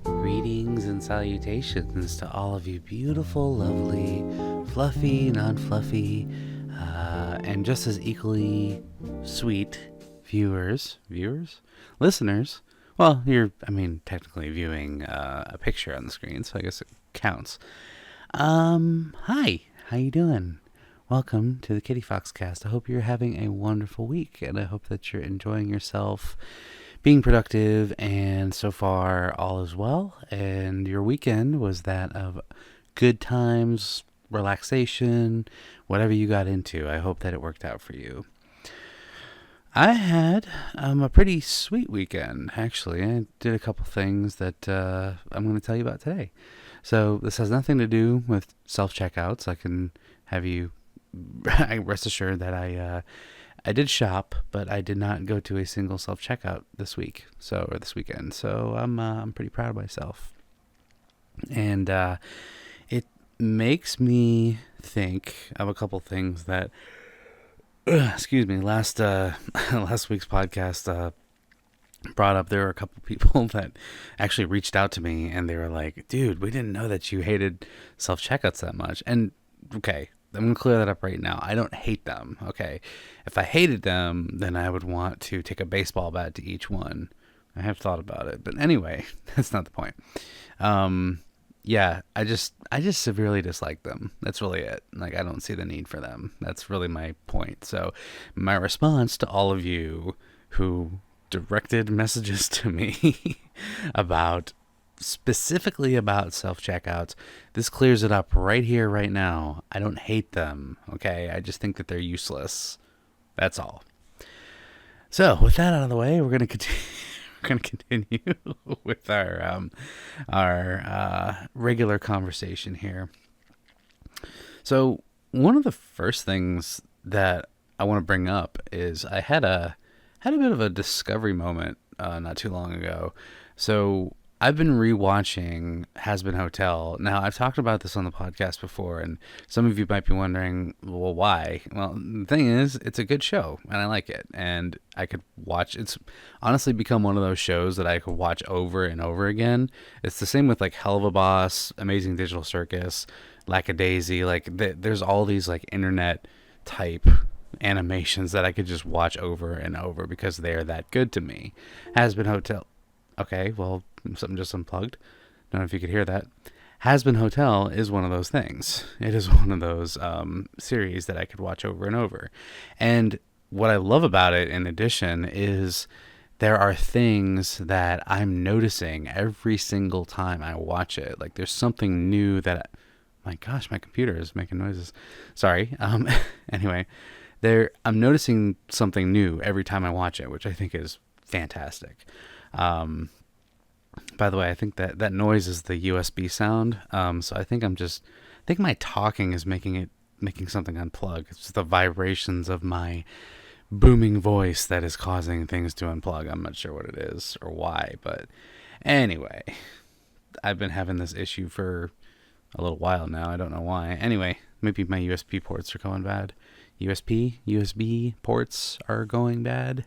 Greetings and salutations to all of you beautiful, lovely, fluffy, non-fluffy, and just as equally sweet listeners. Well, you're, technically viewing a picture on the screen, so I guess it counts. Hi, how you doing? Welcome to the KittyFoxCast. I hope you're having a wonderful week, and I hope that you're enjoying yourself, being productive, and so far all is well. And your weekend was that of good times, relaxation, whatever you got into. I hope that it worked out for you. I had a pretty sweet weekend, actually. I did a couple things that I'm going to tell you about today. So this has nothing to do with self-checkouts. I can have you rest assured that I did shop, but I did not go to a single self-checkout this weekend. So I'm pretty proud of myself. And it makes me think of a couple things that, excuse me, last week's podcast brought up. There were a couple people that actually reached out to me, and they were like, dude, we didn't know that you hated self-checkouts that much. And okay, I'm going to clear that up right now. I don't hate them, okay? If I hated them, then I would want to take a baseball bat to each one. I have thought about it. But anyway, that's not the point. Yeah, I just severely dislike them. That's really it. Like, I don't see the need for them. That's really my point. So my response to all of you who directed messages to me specifically about self-checkouts, this clears it up right here, right now. I don't hate them, okay? I just think that they're useless. That's all. So, with that out of the way, we're going to continue with our regular conversation here. So, one of the first things that I want to bring up is I had a bit of a discovery moment not too long ago. So I've been rewatching Has Been Hotel. Now, I've talked about this on the podcast before, and some of you might be wondering, well, why? Well, the thing is, it's a good show, and I like it. And I could watch, it's honestly become one of those shows that I could watch over and over again. It's the same with, like, Hell of a Boss, Amazing Digital Circus, Lackadaisy. Like, there's all these, like, internet-type animations that I could just watch over and over because they're that good to me. Has Been Hotel. Okay, well, something just unplugged. Don't know if you could hear that. Has Been Hotel is one of those things. It is one of those series that I could watch over and over. And what I love about it, in addition, is there are things that I'm noticing every single time I watch it. Like, there's something new that... my gosh, my computer is making noises. Sorry. Anyway, I'm noticing something new every time I watch it, which I think is fantastic. By the way, I think that noise is the USB sound. So I think my talking is making something unplug. It's just the vibrations of my booming voice that is causing things to unplug. I'm not sure what it is or why, but anyway, I've been having this issue for a little while now. I don't know why. Anyway, maybe my USB ports are going bad. USB ports are going bad.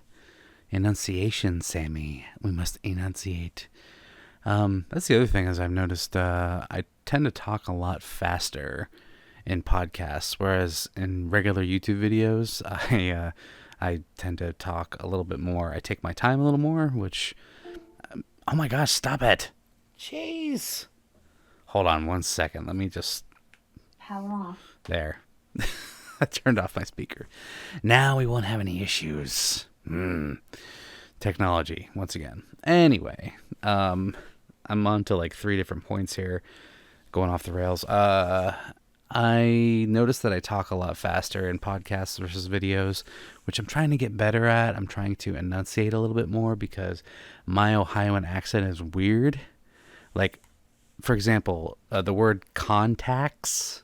Enunciation, Sammy. We must enunciate. That's the other thing, is I've noticed I tend to talk a lot faster in podcasts, whereas in regular YouTube videos, I tend to talk a little bit more. I take my time a little more, which... oh my gosh, stop it! Jeez! Hold on 1 second. Let me just... power off. There. I turned off my speaker. Now we won't have any issues. Technology, once again. Anyway, I'm on to like 3 different points here, going off the rails. I noticed that I talk a lot faster in podcasts versus videos, which I'm trying to get better at. I'm trying to enunciate a little bit more because my Ohioan accent is weird. Like, for example, the word contacts,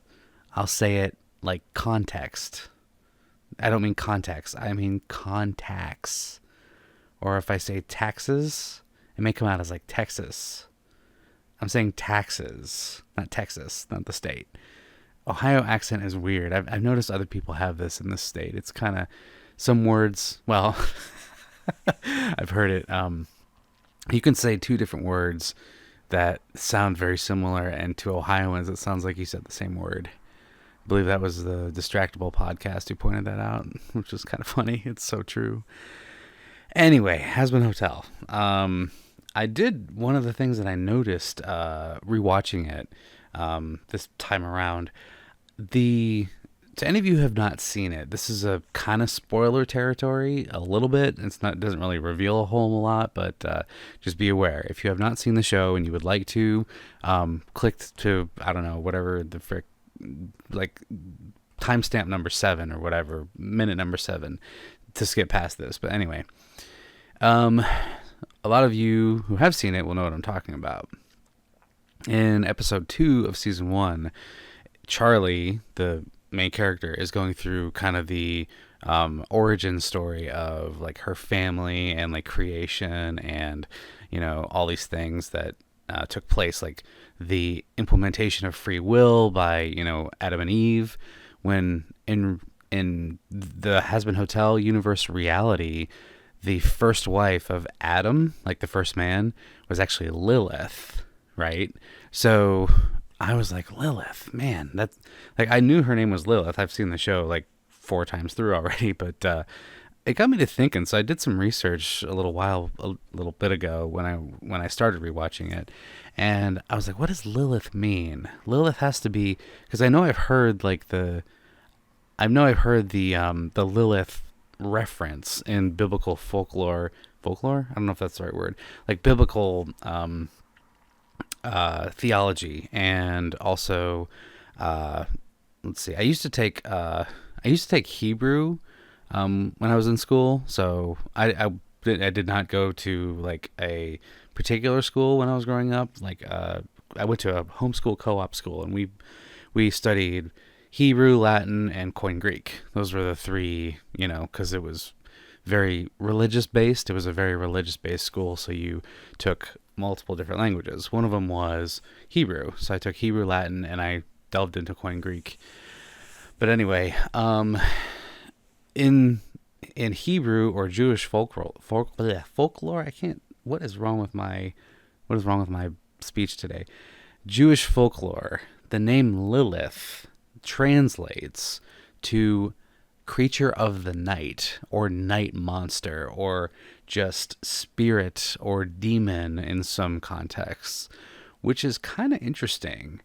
I'll say it like context. I don't mean context. I mean contacts. Or if I say taxes, it may come out as like Texas. I'm saying taxes, not Texas, not the state. Ohio accent is weird. I've noticed other people have this in this state. It's kind of some words. Well, I've heard it. You can say two different words that sound very similar, and to Ohioans, it sounds like you said the same word. I believe that was the Distractable podcast who pointed that out, which was kind of funny. It's so true. Anyway, Has-Been Hotel. I did one of the things that I noticed rewatching it this time around. To any of you who have not seen it, this is a kind of spoiler territory, a little bit. It doesn't really reveal a whole lot, but just be aware. If you have not seen the show and you would like to, click to, I don't know, whatever the frick, like timestamp number 7 or whatever, minute number 7 to skip past this. But anyway, a lot of you who have seen it will know what I'm talking about. In episode 2 of season 1, Charlie, the main character, is going through kind of the origin story of like her family and like creation and, you know, all these things that took place, like the implementation of free will by, you know, Adam and Eve, when in the Has-Been Hotel universe reality, the first wife of Adam, like the first man, was actually Lilith, right? So I was like, Lilith, man, that's like, I knew her name was Lilith. I've seen the show like 4 times through already, but it got me to thinking. So I did some research a little bit ago when I started rewatching it, and I was like, what does Lilith mean? Lilith has to be, because I know I've heard the Lilith reference in biblical folklore. Folklore? I don't know if that's the right word. Like biblical theology, and also let's see. I used to take Hebrew when I was in school. So I did not go to like a particular school when I was growing up. Like I went to a homeschool co-op school, and we studied Hebrew, Latin, and Koine Greek. Those were the 3, you know, because it was very religious based. It was a very religious based school, so you took multiple different languages. One of them was Hebrew, so I took Hebrew, Latin, and I delved into Koine Greek. But anyway, in Hebrew or Jewish folklore, I can't. What is wrong with my speech today? Jewish folklore. The name Lilith translates to creature of the night, or night monster, or just spirit or demon in some contexts, which is kind of interesting.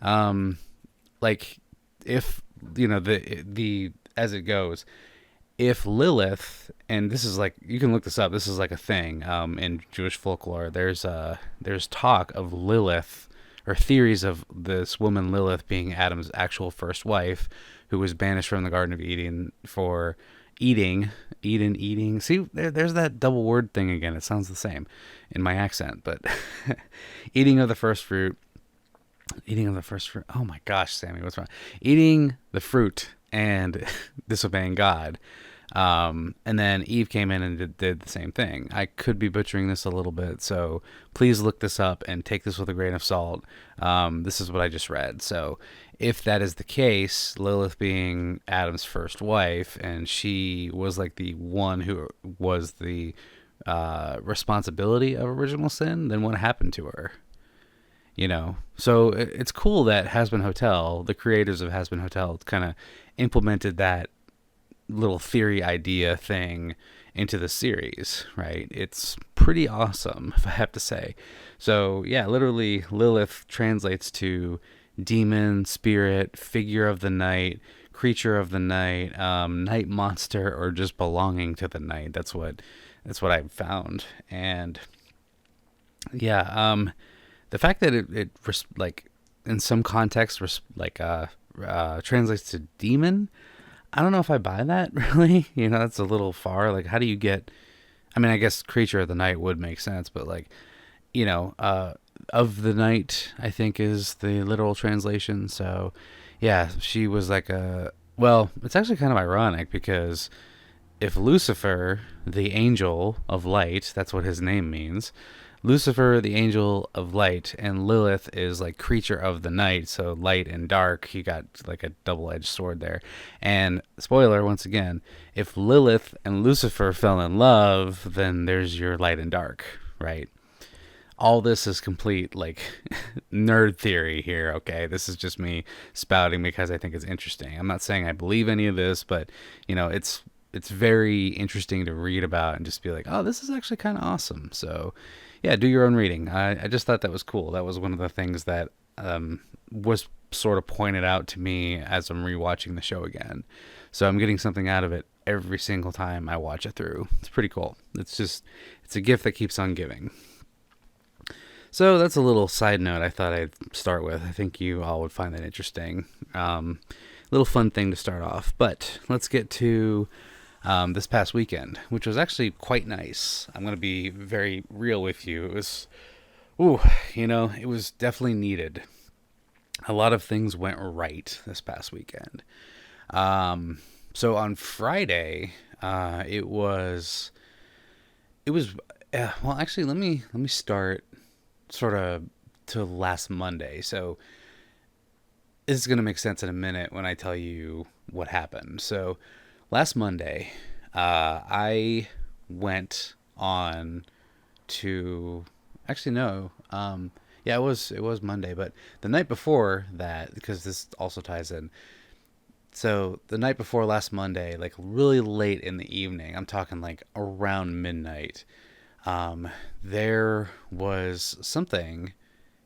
Like, if you know the as it goes, if Lilith, and this is like, you can look this up, this is like a thing in Jewish folklore, there's talk of Lilith, or theories of this woman Lilith being Adam's actual first wife, who was banished from the Garden of Eden for eating. See, there's that double word thing again. It sounds the same in my accent, but eating of the first fruit. Oh my gosh, Sammy, what's wrong? Eating the fruit and disobeying God. And then Eve came in and did the same thing. I could be butchering this a little bit, so please look this up and take this with a grain of salt. This is what I just read. So if that is the case, Lilith being Adam's first wife, and she was like the one who was the responsibility of original sin, then what happened to her? You know, so it's cool that Has-Been Hotel, the creators of Has-Been Hotel, kind of implemented that little theory idea thing into the series, right? It's pretty awesome, if I have to say. So yeah, literally Lilith translates to demon, spirit, figure of the night, creature of the night, night monster, or just belonging to the night. That's what I've found. And yeah, the fact that it like in some context translates to demon, I don't know if I buy that, really. You know, that's a little far. Like, how do you get, I mean, I guess creature of the night would make sense, but like, you know, of the night, I think, is the literal translation. So yeah, she was like well, it's actually kind of ironic, because if Lucifer, the angel of light, that's what his name means, Lucifer, the angel of light, and Lilith is like creature of the night, so light and dark. You got like a double-edged sword there. And spoiler, once again, if Lilith and Lucifer fell in love, then there's your light and dark, right? All this is complete like nerd theory here, okay? This is just me spouting because I think it's interesting. I'm not saying I believe any of this, but it's very interesting to read about and just be like, oh, this is actually kind of awesome. So yeah, do your own reading. I just thought that was cool. That was one of the things that was sort of pointed out to me as I'm rewatching the show again. So I'm getting something out of it every single time I watch it through. It's pretty cool. It's a gift that keeps on giving. So that's a little side note I thought I'd start with. I think you all would find that interesting. Little fun thing to start off. But let's get to this past weekend, which was actually quite nice. I'm going to be very real with you. It was, it was definitely needed. A lot of things went right this past weekend. So on Friday, it was, well, actually, let me start sort of to last Monday. So this is going to make sense in a minute when I tell you what happened. So last Monday, I went on to, actually no, yeah, it was Monday, but the night before that, because this also ties in. So the night before last Monday, like really late in the evening, I'm talking like around midnight, there was something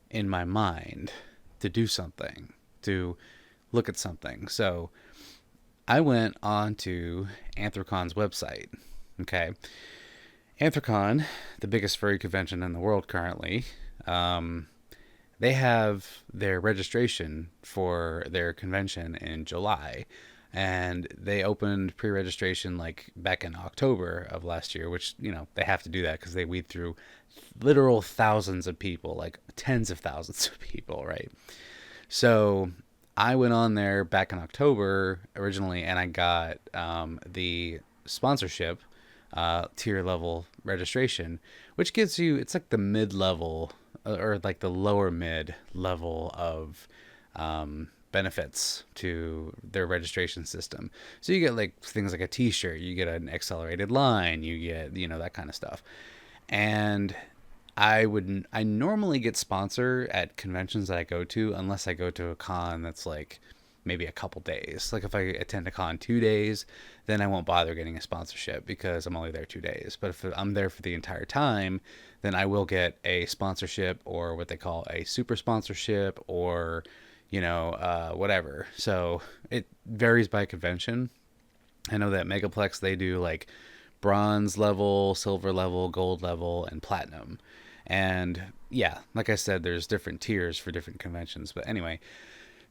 in my mind to do something, to look at something. So I went on to Anthrocon's website. Okay. Anthrocon, the biggest furry convention in the world currently, they have their registration for their convention in July. And they opened pre-registration like back in October of last year, which, they have to do that because they weed through literal thousands of people, like tens of thousands of people, right? So I went on there back in October originally, and I got the sponsorship tier level registration, which gives you, it's like the mid-level or like the lower mid-level of benefits to their registration system. So you get like things like a t-shirt, you get an accelerated line, you get, that kind of stuff. And I normally get sponsor at conventions that I go to, unless I go to a con that's like maybe a couple days. Like if I attend a con 2 days, then I won't bother getting a sponsorship because I'm only there 2 days. But if I'm there for the entire time, then I will get a sponsorship, or what they call a super sponsorship, or whatever. So it varies by convention. I know that Megaplex, they do like bronze level, silver level, gold level, and platinum. And yeah, like I said, there's different tiers for different conventions. But anyway,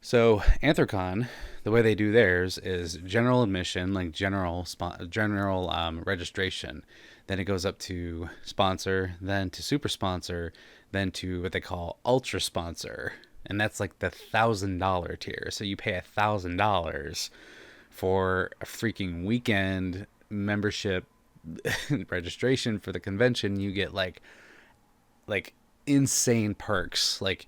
so Anthrocon, the way they do theirs is general admission, like general registration. Then it goes up to sponsor, then to super sponsor, then to what they call ultra sponsor. And that's like the $1,000 tier. So you pay $1,000 for a freaking weekend membership registration for the convention. You get like insane perks, like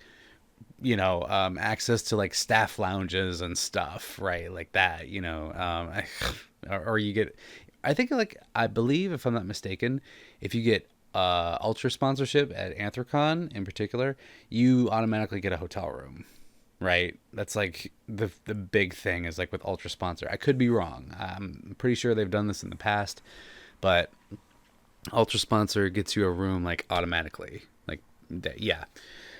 access to like staff lounges and stuff, right? Like that, or you get, I think, like, I believe, if I'm not mistaken, if you get ultra sponsorship at Anthrocon in particular, you automatically get a hotel room, right? That's like the big thing is like with ultra sponsor. I could be wrong. I'm pretty sure they've done this in the past, but ultra sponsor gets you a room like automatically, like, yeah.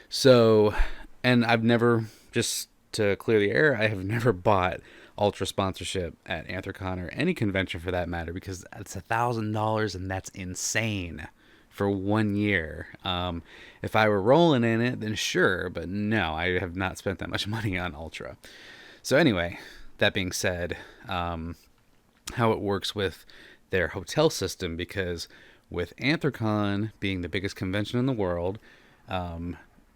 So, and I've never, just to clear the air, I have never bought ultra sponsorship at Anthrocon or any convention for that matter, because it's $1,000 and that's insane for 1 year. If I were rolling in it, then sure, but no, I have not spent that much money on ultra. So anyway, that being said, how it works with their hotel system, because with Anthrocon being the biggest convention in the world,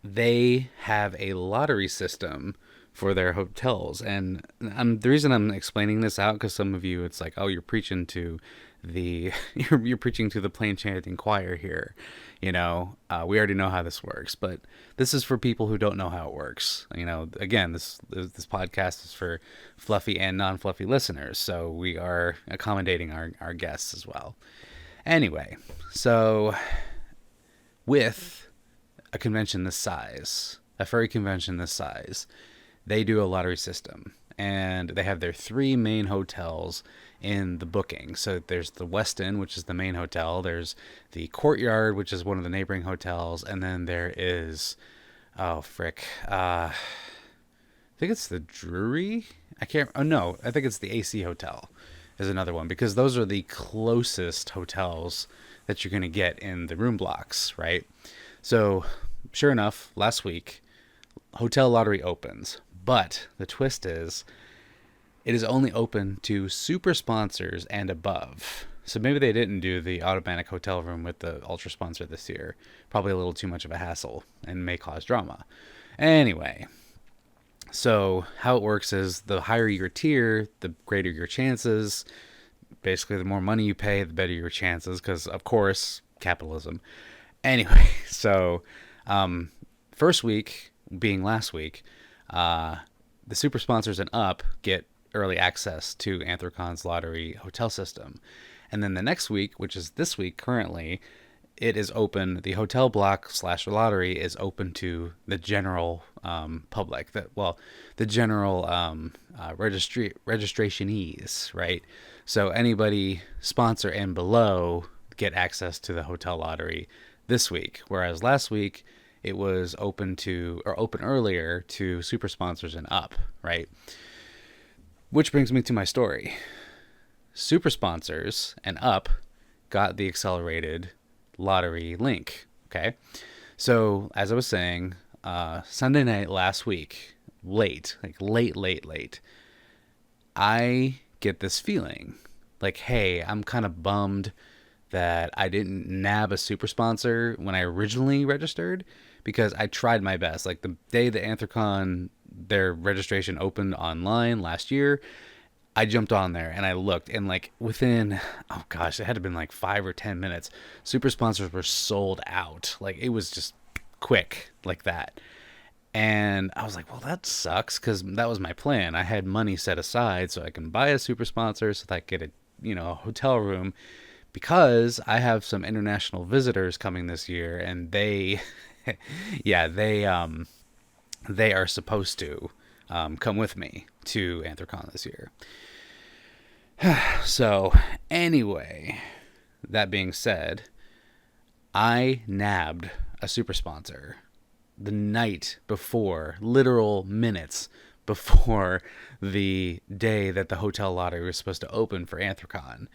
they have a lottery system for their hotels. And the reason I'm explaining this out, because some of you, it's like, oh, you're preaching to you're preaching to the plain chanting choir here. We already know how this works, but this is for people who don't know how it works. Again, this podcast is for fluffy and non-fluffy listeners, so we are accommodating our guests as well. Anyway, so with a convention this size, a furry convention this size, they do a lottery system, and they have their 3 main hotels in the booking. So there's the Westin, which is the main hotel. There's the Courtyard, which is one of the neighboring hotels, and then there is, I think it's the Drury. I think it's the AC Hotel is another one, because those are the closest hotels that you're going to get in the room blocks, right? So sure enough, last week, hotel lottery opens, but the twist is it is only open to super sponsors and above. So maybe they didn't do the automatic hotel room with the ultra sponsor this year. Probably a little too much of a hassle and may cause drama. Anyway, so how it works is the higher your tier, the greater your chances. Basically, the more money you pay, the better your chances, because, of course, capitalism. Anyway, so first week being last week, the super sponsors and up get early access to Anthrocon's lottery hotel system. And then the next week, which is this week currently, it is open. The hotel block / lottery is open to the general public. The general registrationees, right? So anybody sponsor and below get access to the hotel lottery this week, whereas last week it was open earlier to super sponsors and up, right? Which brings me to my story. Super sponsors and up got the accelerated lottery link. Okay. So as I was saying, Sunday night last week, late, I get this feeling like, hey, I'm kind of bummed that I didn't nab a super sponsor when I originally registered, because I tried my best. Like the day the Anthrocon, their registration opened online last year, I jumped on there and I looked, and like within, it had to have been like 5 or 10 minutes, super sponsors were sold out. Like it was just quick like that. And I was like, well, that sucks, because that was my plan. I had money set aside so I can buy a super sponsor so that I could get a hotel room, because I have some international visitors coming this year, and they, they are supposed to come with me to Anthrocon this year. So anyway, that being said, I nabbed a super sponsor the night before, literal minutes before the day that the hotel lottery was supposed to open for Anthrocon,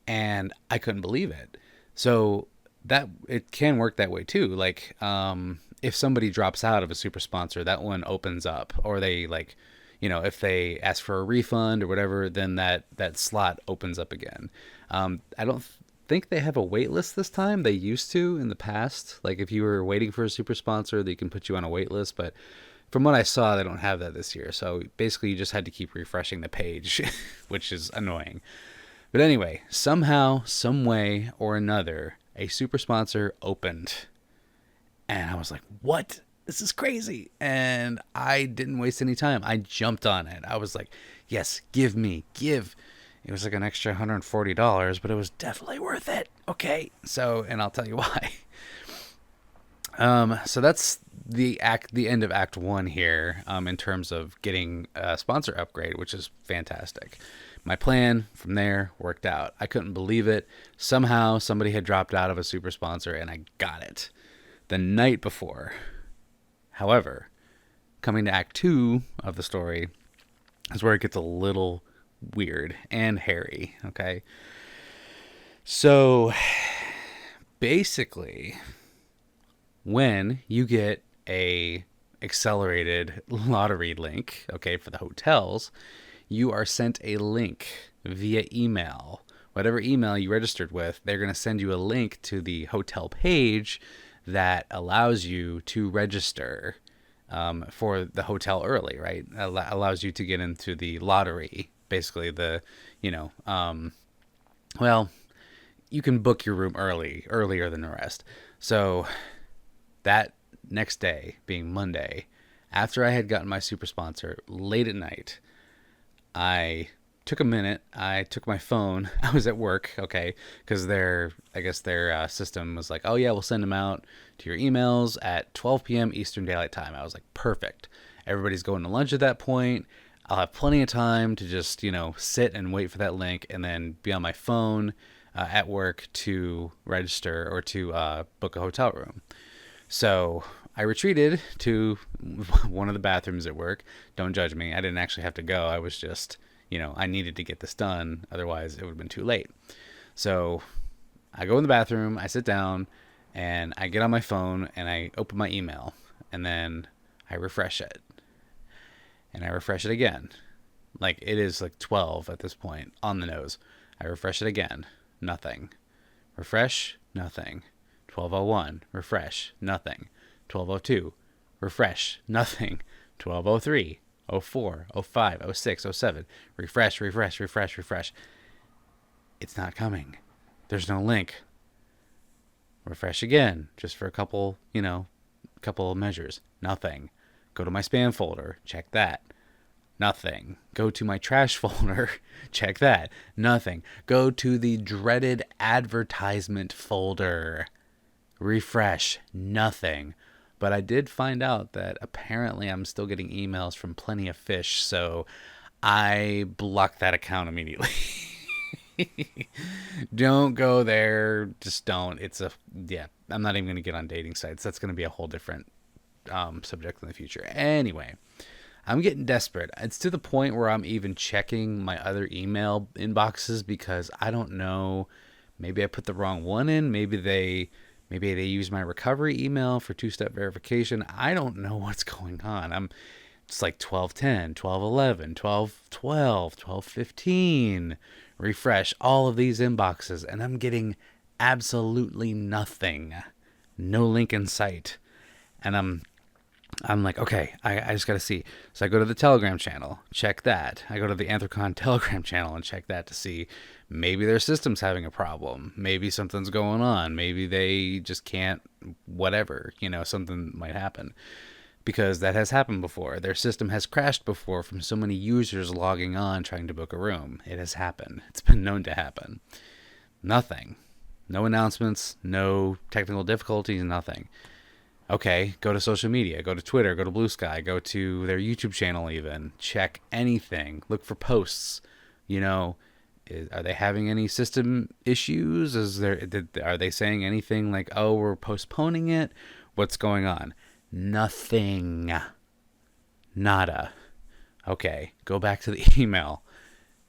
and I couldn't believe it. So that it can work that way too. Like if somebody drops out of a super sponsor, that one opens up, or they if they ask for a refund or whatever, then that slot opens up again. I don't think they have a wait list this time. They used to in the past. Like if you were waiting for a super sponsor, they can put you on a wait list. But from what I saw, they don't have that this year. So basically you just had to keep refreshing the page, which is annoying. But anyway, somehow, some way or another, a super sponsor opened. And I was like, what? This is crazy. And I didn't waste any time. I jumped on it. I was like, yes, give. It was like an extra $140, but it was definitely worth it. Okay. So, and I'll tell you why. So that's the end of Act 1 here, in terms of getting a sponsor upgrade, which is fantastic. My plan from there worked out. I couldn't believe it. Somehow somebody had dropped out of a super sponsor and I got it the night before. However, coming to Act 2 of the story is where it gets a little weird and hairy, okay? So, basically, when you get a accelerated lottery link, okay, for the hotels, you are sent a link via email. Whatever email you registered with, they're going to send you a link to the hotel page that allows you to register for the hotel early, right? Allows you to get into the lottery, basically the, you can book your room earlier than the rest. So that next day, being Monday, after I had gotten my super sponsor, late at night, I took a minute. I took my phone. I was at work, okay, because I guess their system was like, oh yeah, we'll send them out to your emails at 12 p.m. Eastern Daylight Time. I was like, perfect. Everybody's going to lunch at that point. I'll have plenty of time to just, sit and wait for that link and then be on my phone at work to register or to book a hotel room. So I retreated to one of the bathrooms at work. Don't judge me. I didn't actually have to go. I was just, I needed to get this done. Otherwise, it would have been too late. So I go in the bathroom, I sit down, and I get on my phone and I open my email. And then I refresh it. And I refresh it again. Like, it is like 12 at this point, on the nose. I refresh it again. Nothing. Refresh. Nothing. 12:01. Refresh. Nothing. 12:02. Refresh. Nothing. 12:03. 04. 05. 06. 07. Refresh. Refresh. Refresh. Refresh. It's not coming. There's no link. Refresh again, just for a couple of measures. Nothing. Go to my spam folder. Check that. Nothing. Go to my trash folder. Check that. Nothing. Go to the dreaded advertisement folder. Refresh. Nothing. But I did find out that apparently I'm still getting emails from Plenty of Fish, so I blocked that account immediately. Don't go there. Just don't. I'm not even going to get on dating sites. That's going to be a whole different subject in the future. Anyway, I'm getting desperate. It's to the point where I'm even checking my other email inboxes because I don't know. Maybe I put the wrong one in. Maybe they use my recovery email for two-step verification. I don't know what's going on. It's like 12:10, 12:11, 12:12, 12:15. Refresh all of these inboxes, and I'm getting absolutely nothing. No link in sight. And I'm like, okay, I just got to see. So I go to the Telegram channel, check that. I go to the Anthrocon Telegram channel and check that to see maybe their system's having a problem. Maybe something's going on. Maybe they just can't, whatever, something might happen. Because that has happened before. Their system has crashed before from so many users logging on trying to book a room. It has happened. It's been known to happen. Nothing. No announcements, no technical difficulties, nothing. Okay, go to social media, go to Twitter, go to Blue Sky, go to their YouTube channel even. Check anything. Look for posts. Are they having any system issues? Are they saying anything like, oh, we're postponing it? What's going on? Nothing. Nada. Okay, go back to the email.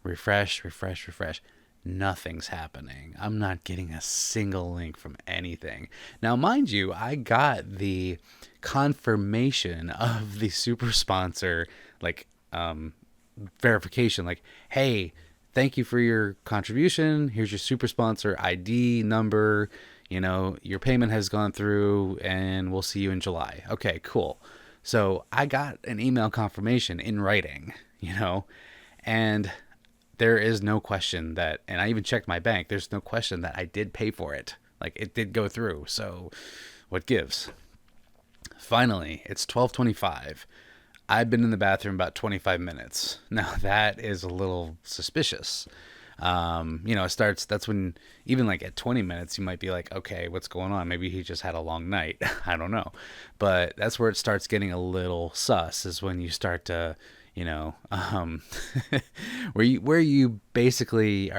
Refresh, refresh, refresh. Nothing's happening. I'm not getting a single link from anything. Now, mind you, I got the confirmation of the super sponsor, verification. Like, hey, thank you for your contribution. Here's your super sponsor ID number. Your payment has gone through and we'll see you in July. Okay, cool. So I got an email confirmation in writing, and there is no question that, and I even checked my bank, there's no question that I did pay for it. Like, it did go through. So what gives? Finally, it's 12:25. I've been in the bathroom about 25 minutes. Now that is a little suspicious. That's when, even like at 20 minutes, you might be like, okay, what's going on? Maybe he just had a long night. I don't know. But that's where it starts getting a little sus, is when you start to, where you basically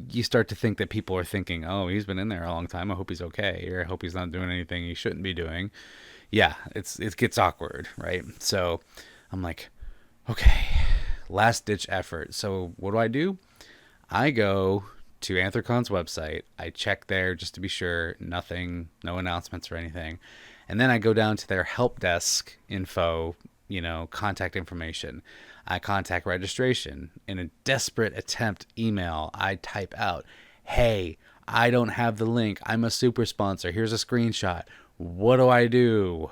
you start to think that people are thinking, oh, he's been in there a long time. I hope he's okay. Or I hope he's not doing anything he shouldn't be doing. Yeah, it gets awkward, right? So I'm like, okay, last ditch effort. So what do? I go to Anthrocon's website. I check there just to be sure, nothing, no announcements or anything. And then I go down to their help desk info, contact information. I contact registration. In a desperate attempt email, I type out, hey, I don't have the link. I'm a super sponsor. Here's a screenshot. What do I do?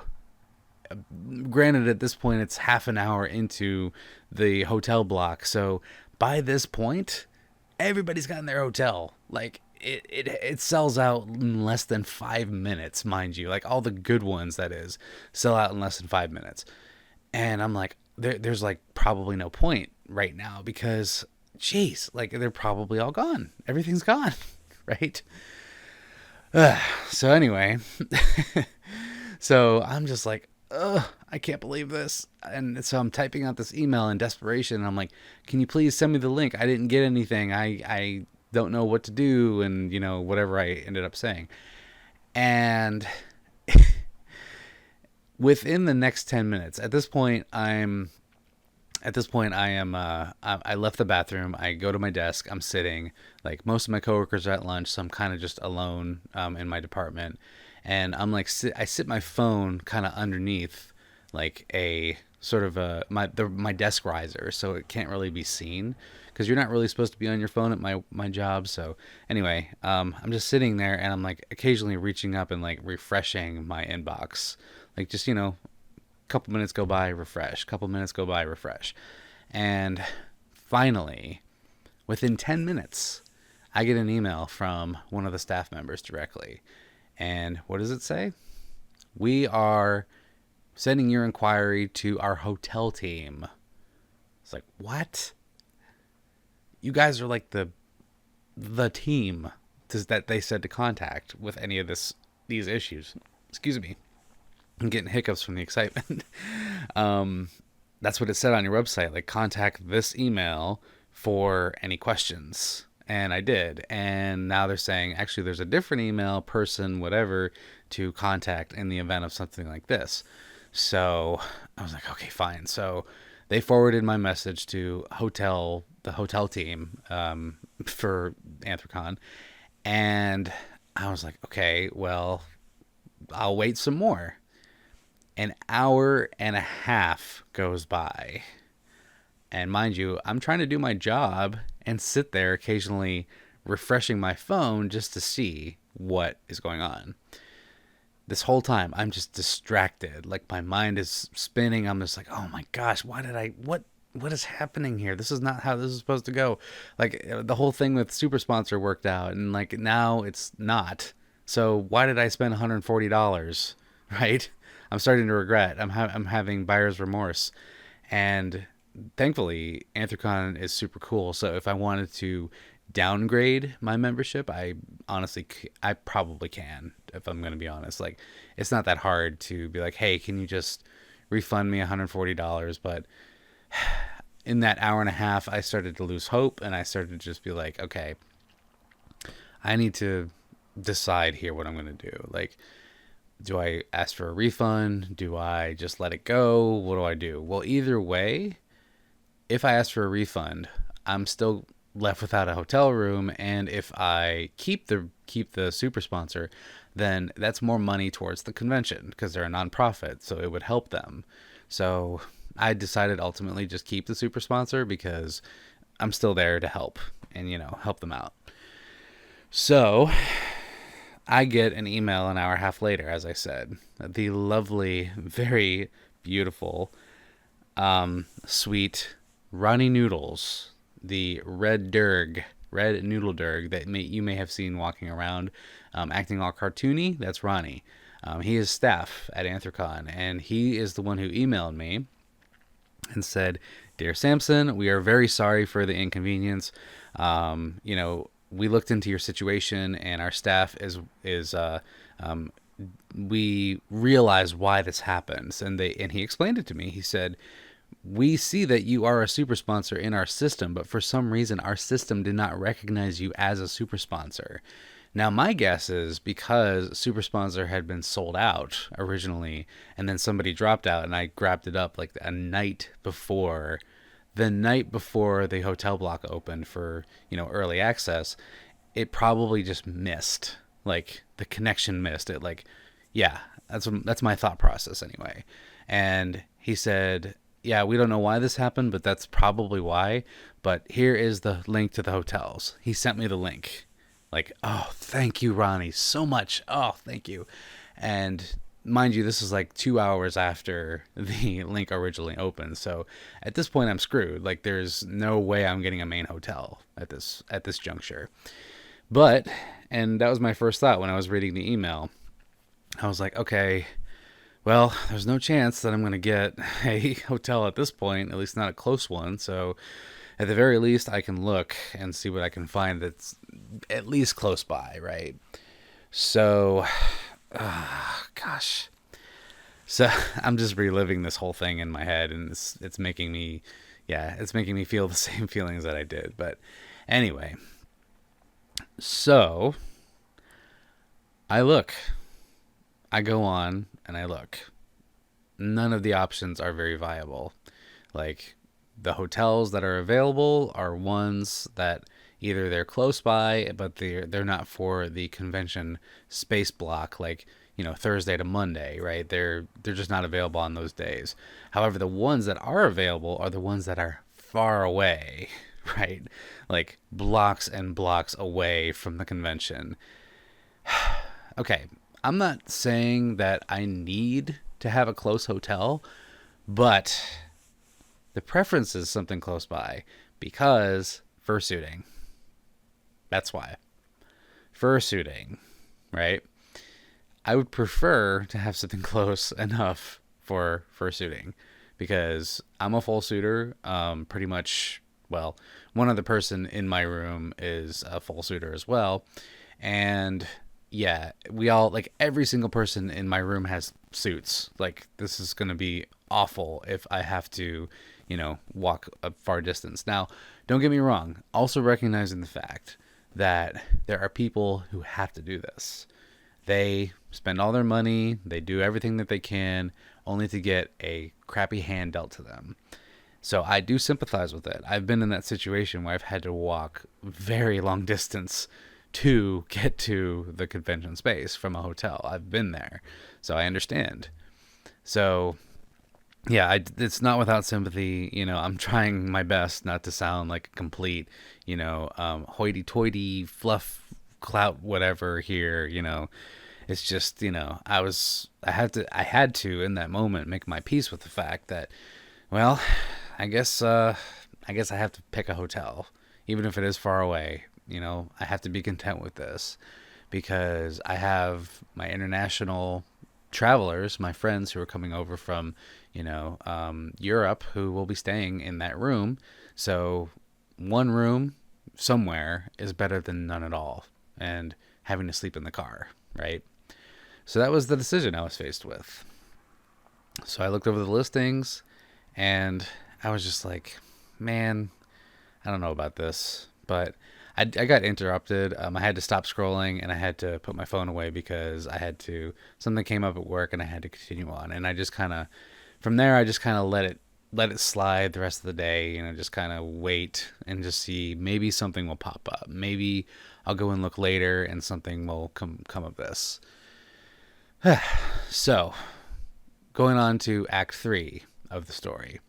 Granted, at this point, it's half an hour into the hotel block. So by this point, everybody's gotten their hotel. Like, it sells out in less than 5 minutes, mind you. Like all the good ones, that is, sell out in less than 5 minutes. And I'm like, there's like probably no point right now because, jeez, like they're probably all gone. Everything's gone, right? So anyway, so I'm just like, ugh, I can't believe this. And so I'm typing out this email in desperation. And I'm like, can you please send me the link? I didn't get anything. I don't know what to do. And, whatever I ended up saying. And within the next 10 minutes, at this point, I left the bathroom. I go to my desk. I'm sitting. Like most of my coworkers are at lunch, so I'm kind of just alone in my department. And I'm like, I sit my phone kind of underneath, like a sort of my desk riser, so it can't really be seen because you're not really supposed to be on your phone at my job. So anyway, I'm just sitting there and I'm like occasionally reaching up and like refreshing my inbox, like just couple minutes go by, refresh. Couple minutes go by, refresh. And finally, within 10 minutes, I get an email from one of the staff members directly. And what does it say? We are sending your inquiry to our hotel team. It's like, what? You guys are like the team that they said to contact with any of these issues. Excuse me. I'm getting hiccups from the excitement. That's what it said on your website. Like, contact this email for any questions. And I did. And now they're saying, actually, there's a different email, person, whatever, to contact in the event of something like this. So I was like, okay, fine. So they forwarded my message to the hotel team for Anthrocon. And I was like, okay, well, I'll wait some more. An hour and a half goes by. And mind you, I'm trying to do my job and sit there occasionally refreshing my phone just to see what is going on. This whole time, I'm just distracted. Like, my mind is spinning. I'm just like, oh my gosh, what is happening here? This is not how this is supposed to go. Like, the whole thing with Super Sponsor worked out, and like now it's not. So why did I spend $140? Right? I'm starting to regret. I'm having buyer's remorse. And thankfully, Anthrocon is super cool. So if I wanted to downgrade my membership, I probably can, if I'm going to be honest. Like, it's not that hard to be like, hey, can you just refund me $140? But in that hour and a half, I started to lose hope, and I started to just be like, okay, I need to decide here what I'm going to do. Like, do I ask for a refund? Do I just let it go? What do I do? Well, either way, if I ask for a refund, I'm still left without a hotel room, and if I keep the super sponsor, then that's more money towards the convention because they're a nonprofit, so it would help them. So I decided ultimately just keep the super sponsor because I'm still there to help and help them out. So I get an email an hour and a half later, as I said. The lovely, very beautiful, sweet Ronnie Noodles, the red noodle Durg that you may have seen walking around, acting all cartoony. That's Ronnie. He is staff at Anthrocon, and he is the one who emailed me and said, "Dear Samson, we are very sorry for the inconvenience. We looked into your situation, and our staff we realized why this happens." And he explained it to me. He said, "We see that you are a super sponsor in our system, but for some reason our system did not recognize you as a super sponsor." Now, my guess is because super sponsor had been sold out originally, and then somebody dropped out, and I grabbed it up like the night before the hotel block opened for early access. It probably just missed, like the connection missed it. Like, yeah, that's my thought process anyway. And he said, yeah, we don't know why this happened, but that's probably why. But here is the link to the hotels. He sent me the link. Like, oh, thank you, Ronnie, so much. Oh, thank you. And mind you, this is like 2 hours after the link originally opened. So at this point, I'm screwed. Like, there's no way I'm getting a main hotel at this juncture. But, and that was my first thought when I was reading the email. I was like, okay, well, there's no chance that I'm going to get a hotel at this point, at least not a close one. So at the very least, I can look and see what I can find that's at least close by, right? So, gosh. So I'm just reliving this whole thing in my head, and it's making me, yeah, it's making me feel the same feelings that I did. But anyway, so I go on and I look. None of the options are very viable. Like, the hotels that are available are ones that either they're close by, but they're not for the convention space block, like, Thursday to Monday, right? They're just not available on those days. However, the ones that are available are the ones that are far away, right? Like blocks and blocks away from the convention. Okay, I'm not saying that I need to have a close hotel, but the preference is something close by because fursuiting. That's why. Fursuiting, right? I would prefer to have something close enough for fursuiting because I'm a full suitor. Pretty much, well, one other person in my room is a full suitor as well. And yeah, we all, like, every single person in my room has suits. Like, this is going to be awful if I have to, walk a far distance. Now, don't get me wrong, also recognizing the fact that there are people who have to do this. They spend all their money, they do everything that they can, only to get a crappy hand dealt to them. So I do sympathize with it. I've been in that situation where I've had to walk very long distance to get to the convention space from a hotel. I've been there, so I understand. So yeah, it's not without sympathy. I'm trying my best not to sound like a complete, hoity-toity fluff clout whatever here. It's just, I had to in that moment make my peace with the fact that, well, I guess I have to pick a hotel, even if it is far away. I have to be content with this because I have my international travelers, my friends who are coming over from, Europe, who will be staying in that room. So one room somewhere is better than none at all, and having to sleep in the car, right? So that was the decision I was faced with. So I looked over the listings, and I was just like, man, I don't know about this, but I got interrupted. I had to stop scrolling and I had to put my phone away because something came up at work and I had to continue on. And I just kind of, from there, I just kind of let it slide the rest of the day, just kind of wait and just see maybe something will pop up. Maybe I'll go and look later and something will come of this. So, going on to Act 3 of the story.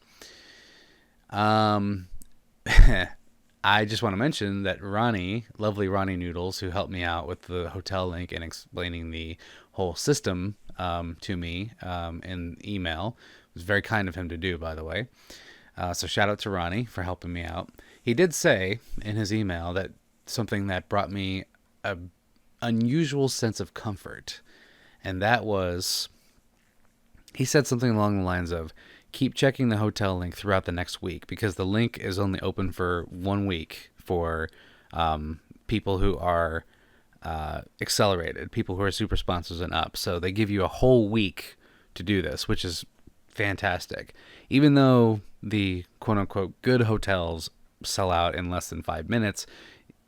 I just want to mention that Ronnie, lovely Ronnie Noodles, who helped me out with the hotel link and explaining the whole system to me in email, it was very kind of him to do, by the way. So shout out to Ronnie for helping me out. He did say in his email that something that brought me a unusual sense of comfort, and that was, he said something along the lines of, keep checking the hotel link throughout the next week because the link is only open for 1 week for people who are accelerated, people who are super sponsors and up. So they give you a whole week to do this, which is fantastic. Even though the quote unquote good hotels sell out in less than 5 minutes,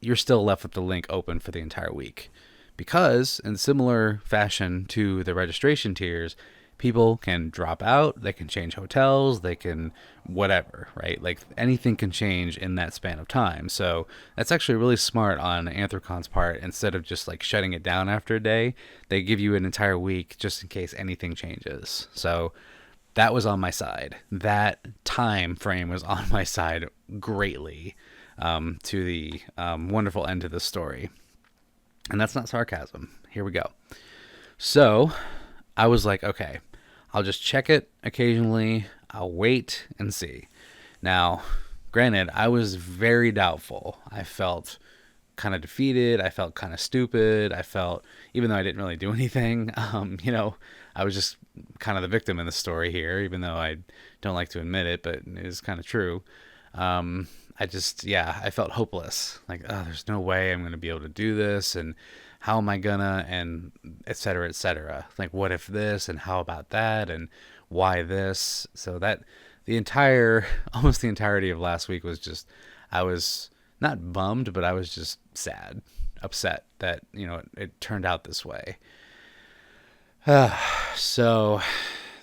you're still left with the link open for the entire week. Because in similar fashion to the registration tiers, people can drop out, they can change hotels, they can whatever, right? Like anything can change in that span of time. So that's actually really smart on Anthrocon's part. Instead of just like shutting it down after a day, they give you an entire week just in case anything changes. So that was on my side. That time frame was on my side greatly to the wonderful end of the story. And that's not sarcasm. Here we go. So I was like, okay, I'll just check it occasionally. I'll wait and see. Now, granted, I was very doubtful. I felt kind of defeated. I felt kind of stupid. I felt, even though I didn't really do anything, I was just kind of the victim in the story here, even though I don't like to admit it, but it is kind of true. I felt hopeless. Like, oh, there's no way I'm going to be able to do this. And how am I gonna, and et cetera, et cetera. Like, what if this, and how about that, and why this? So that almost the entirety of last week was just, I was not bummed, but I was just sad, upset that, it turned out this way. So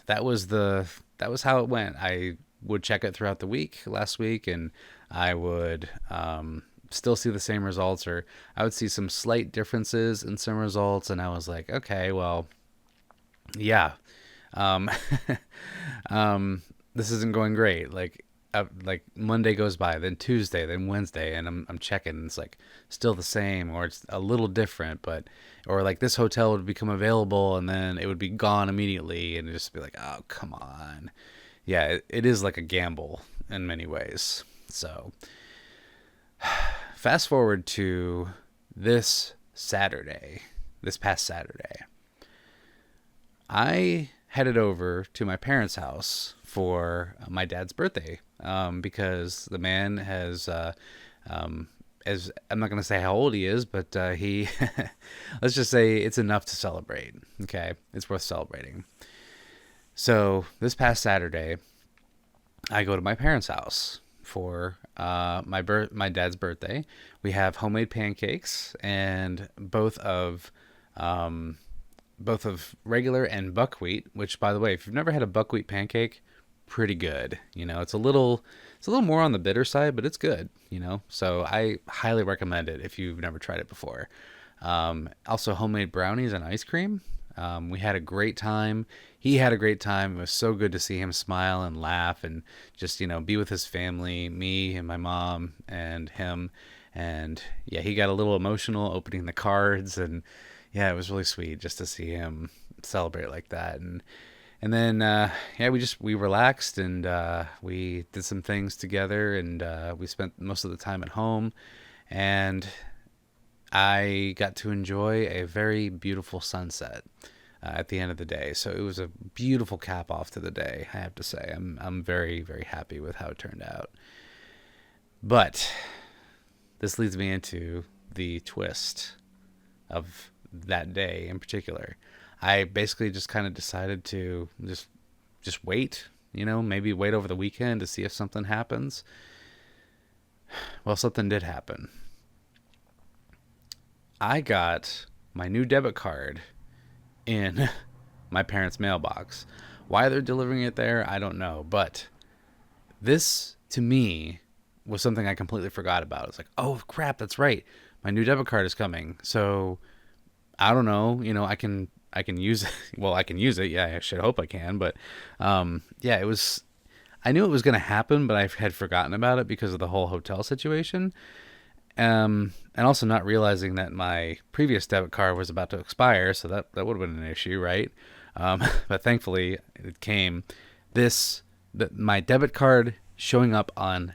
that was how it went. I would check it throughout the week last week, and I would still see the same results, or I would see some slight differences in some results, and I was like, okay, well, yeah, um, this isn't going great. Like Monday goes by, then Tuesday, then Wednesday, and I'm checking, and it's like still the same, or it's a little different, or like this hotel would become available, and then it would be gone immediately, and it'd just be like, oh, come on. Yeah, it is like a gamble in many ways. So fast forward to this past Saturday, I headed over to my parents' house for my dad's birthday, because the man has, as I'm not going to say how old he is, but he, let's just say it's enough to celebrate. Okay, it's worth celebrating. So this past Saturday, I go to my parents' house for my dad's birthday. We have homemade pancakes, and both of regular and buckwheat. Which, by the way, if you've never had a buckwheat pancake, pretty good. It's a little more on the bitter side, but it's good. So I highly recommend it if you've never tried it before. Also, homemade brownies and ice cream. We had a great time. He had a great time. It was so good to see him smile and laugh, and just, be with his family, me and my mom and him. And yeah, he got a little emotional opening the cards, and yeah, it was really sweet just to see him celebrate like that. And then, we relaxed, and we did some things together, and we spent most of the time at home, and I got to enjoy a very beautiful sunset at the end of the day. So it was a beautiful cap off to the day, I have to say. I'm very, very happy with how it turned out. But this leads me into the twist of that day in particular. I basically just kind of decided to just wait, maybe wait over the weekend to see if something happens. Well, something did happen. I got my new debit card in my parents' mailbox. Why they're delivering it there, I don't know. But this, to me, was something I completely forgot about. It's like, oh, crap, that's right. My new debit card is coming. So, I don't know. I can use it. Well, I can use it. Yeah, I should hope I can. But, yeah, it was... I knew it was going to happen, but I had forgotten about it because of the whole hotel situation. And also not realizing that my previous debit card was about to expire, so that would have been an issue, right? But thankfully, it came. My debit card showing up on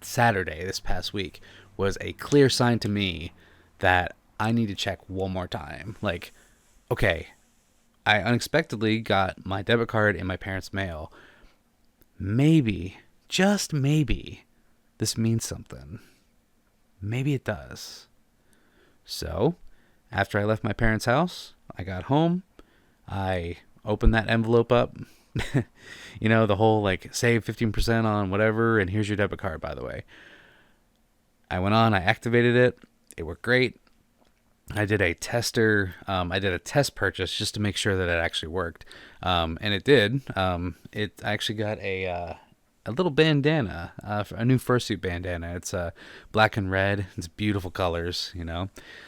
Saturday this past week was a clear sign to me that I need to check one more time. Like, okay, I unexpectedly got my debit card in my parents' mail. Maybe, just maybe, this means something. Maybe it does. So, after I left my parents' house, I got home. I opened that envelope up. The whole, like, save 15% on whatever, and here's your debit card, by the way. I went on, I activated it. It worked great. I did a test purchase just to make sure that it actually worked. And it did. I actually got a little bandana, a new fursuit bandana. It's black and red. It's beautiful colors,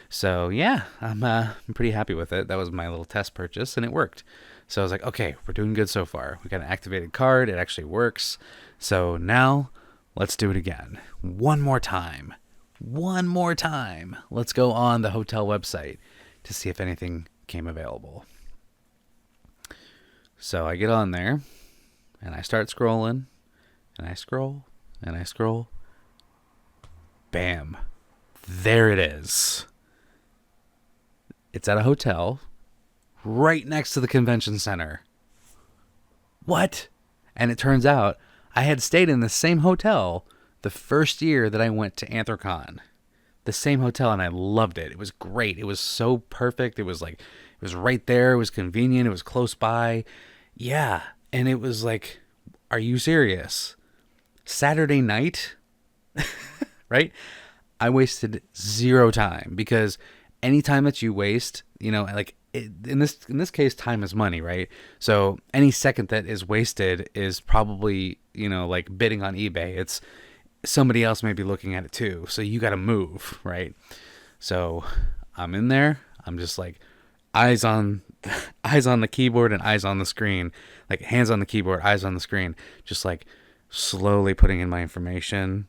So yeah, I'm pretty happy with it. That was my little test purchase, and it worked. So I was like, okay, we're doing good so far. We got an activated card. It actually works. So now let's do it again. One more time. Let's go on the hotel website to see if anything came available. So I get on there, and I start scrolling. And I scroll, and I scroll. Bam. there it is. It's at a hotel right next to the convention center. What? And it turns out I had stayed in the same hotel the first year that I went to Anthrocon. The same hotel, and I loved it. It was great. It was so perfect. It was right there. It was convenient. It was close by. Yeah. And it was like, are you serious? Saturday night, right? I wasted zero time, because any time that you waste, like in this case, time is money, right? So any second that is wasted is probably, like bidding on eBay. It's somebody else may be looking at it too. So you got to move, right? So I'm in there. I'm just like eyes on the keyboard and eyes on the screen, like hands on the keyboard, eyes on the screen, just like slowly putting in my information,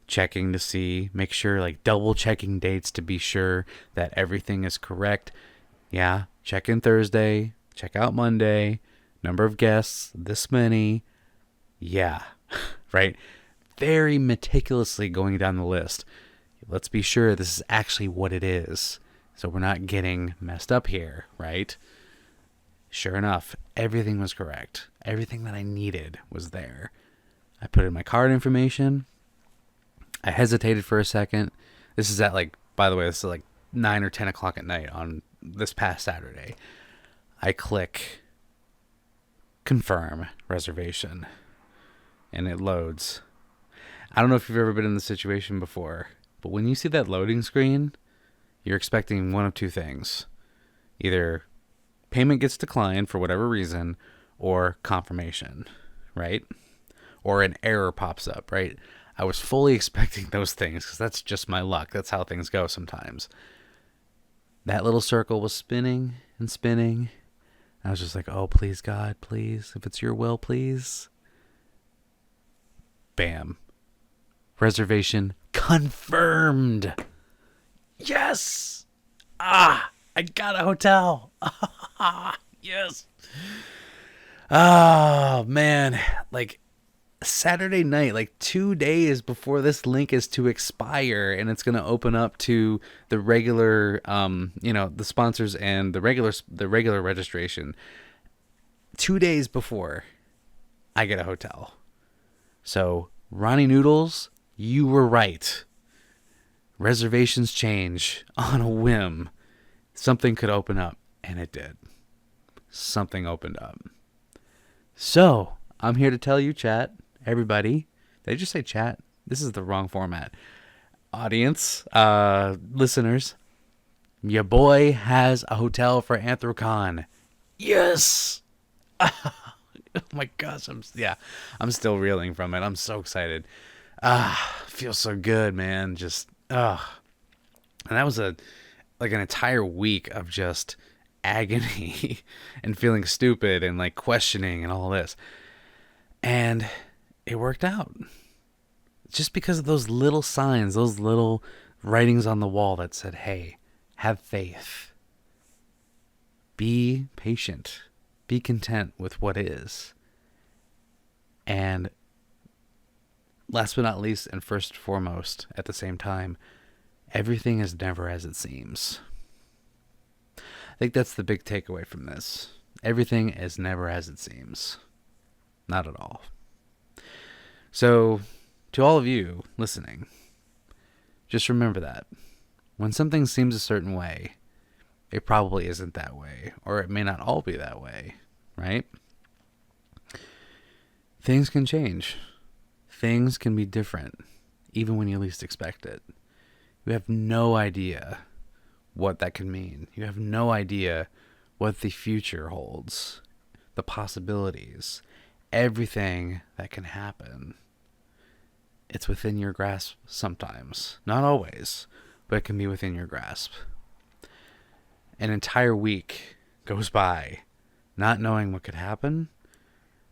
checking to see, make sure, like double checking dates to be sure that everything is correct. Yeah, check in Thursday, check out Monday, number of guests, this many. Yeah, right? Very meticulously going down the list. Let's be sure this is actually what it is, so we're not getting messed up here, right? Sure enough, everything was correct. Everything that I needed was there. I put in my card information. I hesitated for a second. This is at by the way, this is like 9 or 10 o'clock at night on this past Saturday. I click confirm reservation, and it loads. I don't know if you've ever been in this situation before, but when you see that loading screen, you're expecting one of two things. Either payment gets declined for whatever reason, or confirmation, right? Or an error pops up, right? I was fully expecting those things, because that's just my luck. That's how things go sometimes. That little circle was spinning and spinning. I was just like, oh, please, God, please. If it's your will, please. Bam. Reservation confirmed. Yes. I got a hotel. Yes. Oh, man. Like Saturday night, like 2 days before this link is to expire, and it's going to open up to the regular, the sponsors and the regular registration. 2 days before I get a hotel. So Ronnie Noodles, you were right. Reservations change on a whim. Something could open up, and it did. Something opened up. So I'm here to tell you, chat, everybody. Did I just say chat? This is the wrong format. Audience, listeners, your boy has a hotel for Anthrocon. Yes. Oh my gosh, I'm still reeling from it. I'm so excited. Feels so good, man. And that was an entire week of just agony and feeling stupid and like questioning and all this. And it worked out. Just because of those little signs, those little writings on the wall that said, hey, have faith. Be patient. Be content with what is. And last but not least, and first and foremost, at the same time, everything is never as it seems. I think that's the big takeaway from this. Everything is never as it seems. Not at all. So, to all of you listening, just remember that. When something seems a certain way, it probably isn't that way, or it may not all be that way, right? Things can change. Things can be different, even when you least expect it. You have no idea what that could mean. You have no idea what the future holds, the possibilities, everything that can happen. It's within your grasp sometimes. Not always, but it can be within your grasp. An entire week goes by not knowing what could happen.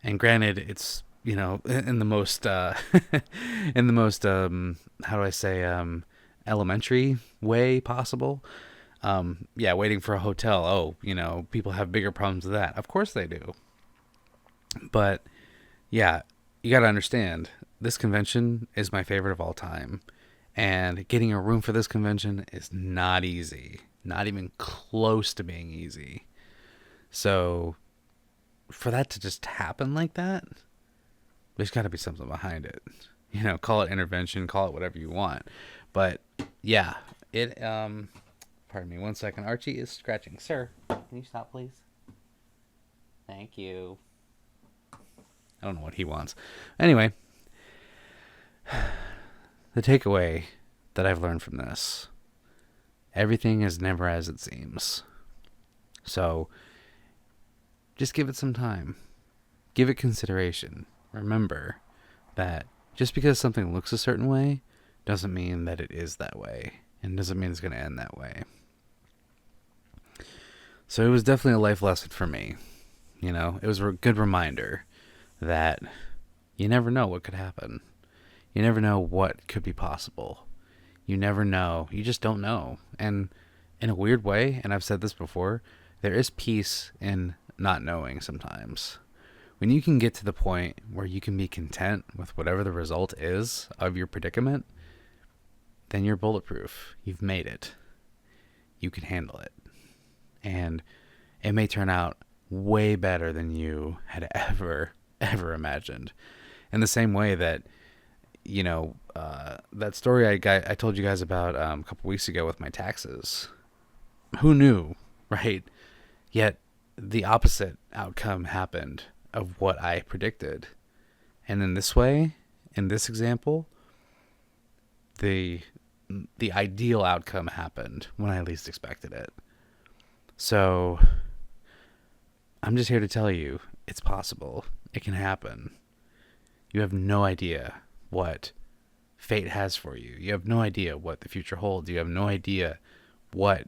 And granted, it's, in the most, how do I say, elementary way possible. Waiting for a hotel. Oh, people have bigger problems with that. Of course they do. But yeah, you got to understand, this convention is my favorite of all time. And getting a room for this convention is not easy. Not even close to being easy. So for that to just happen like that, there's got to be something behind it. You know, call it intervention, call it whatever you want. But yeah, pardon me 1 second. Archie is scratching. Sir, can you stop, please? Thank you. I don't know what he wants. Anyway, the takeaway that I've learned from this: everything is never as it seems. So just give it some time. Give it consideration. Remember that just because something looks a certain way doesn't mean that it is that way, and doesn't mean it's going to end that way. So it was definitely a life lesson for me. You know, it was a good reminder that you never know what could happen. You never know what could be possible. You never know. You just don't know. And in a weird way, and I've said this before, there is peace in not knowing sometimes. When you can get to the point where you can be content with whatever the result is of your predicament, then you're bulletproof. You've made it. You can handle it. And it may turn out way better than you had ever imagined. In the same way that, you know, that story I told you guys about a couple weeks ago with my taxes. Who knew, right? Yet the opposite outcome happened of what I predicted. And in this way, in this example, the ideal outcome happened when I least expected it. So I'm just here to tell you it's possible. It can happen. You have no idea what fate has for you. You have no idea what the future holds. You have no idea what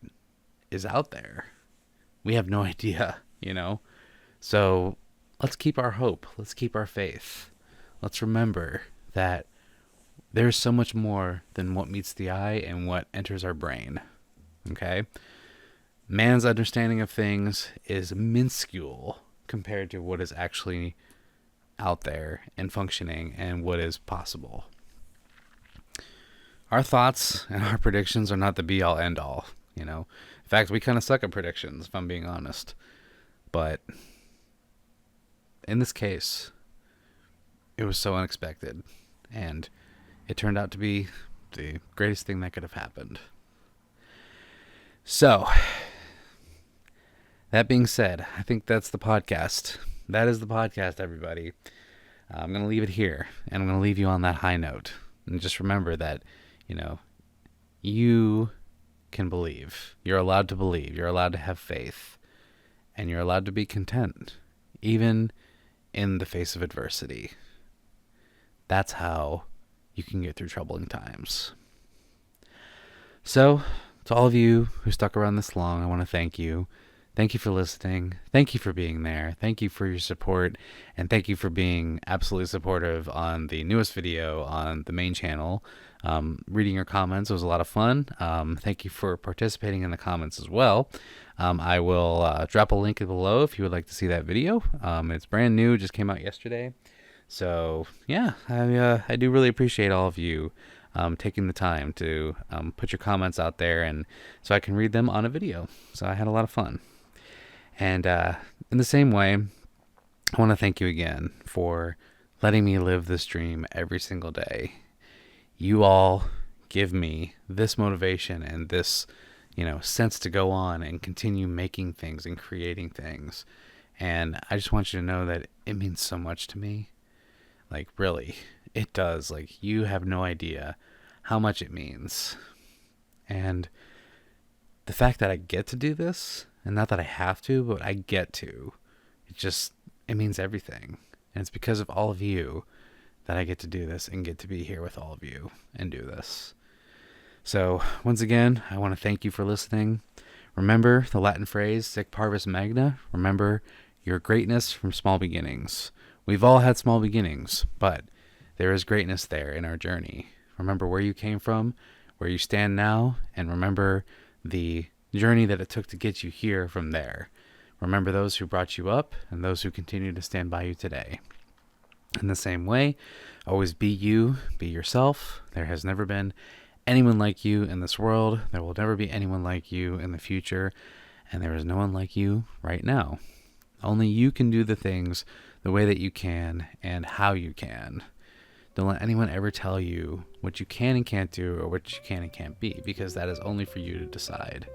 is out there. We have no idea, you know? So let's keep our hope. Let's keep our faith. Let's remember that there's so much more than what meets the eye and what enters our brain. Okay? Man's understanding of things is minuscule compared to what is actually out there and functioning and what is possible. Our thoughts and our predictions are not the be all end all, you know. In fact, we kind of suck at predictions, if I'm being honest. But in this case, it was so unexpected, and it turned out to be the greatest thing that could have happened. So, that being said, I think that's the podcast. That is the podcast, everybody. I'm going to leave it here, and I'm going to leave you on that high note. And just remember that, you know, you can believe. You're allowed to believe. You're allowed to have faith. And you're allowed to be content, even in the face of adversity. That's how you can get through troubling times. So, to all of you who stuck around this long, I want to thank you. Thank you for listening. Thank you for being there. Thank you for your support. And thank you for being absolutely supportive on the newest video on the main channel. Reading your comments was a lot of fun. Thank you for participating in the comments as well. I will drop a link below if you would like to see that video. It's brand new, just came out yesterday. So yeah, I do really appreciate all of you taking the time to put your comments out there, and so I can read them on a video. So I had a lot of fun. And in the same way, I want to thank you again for letting me live this dream every single day. You all give me this motivation and this, you know, sense to go on and continue making things and creating things. And I just want you to know that it means so much to me. Like, really, it does. Like, you have no idea how much it means. And the fact that I get to do this, and not that I have to, but I get to, it means everything. And it's because of all of you that I get to do this and get to be here with all of you and do this. So, once again, I want to thank you for listening. Remember the Latin phrase, sic Parvis Magna. Remember your greatness from small beginnings. We've all had small beginnings, but there is greatness there in our journey. Remember where you came from, where you stand now, and remember the journey that it took to get you here from there. Remember those who brought you up and those who continue to stand by you today. In the same way, always be you, be yourself. There has never been anyone like you in this world. There will never be anyone like you in the future. And there is no one like you right now. Only you can do the things the way that you can and how you can. Don't let anyone ever tell you what you can and can't do or what you can and can't be, because that is only for you to decide.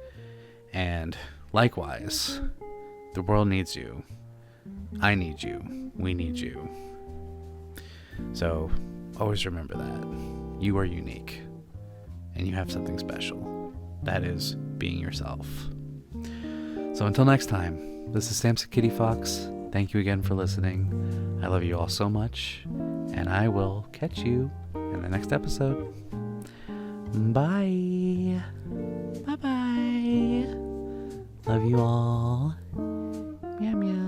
And likewise, the world needs you. I need you. We need you. So always remember that. You are unique. And you have something special. That is being yourself. So until next time, this is Samson Kitty Fox. Thank you again for listening. I love you all so much. And I will catch you in the next episode. Bye. Bye-bye. Love you all. Meow meow.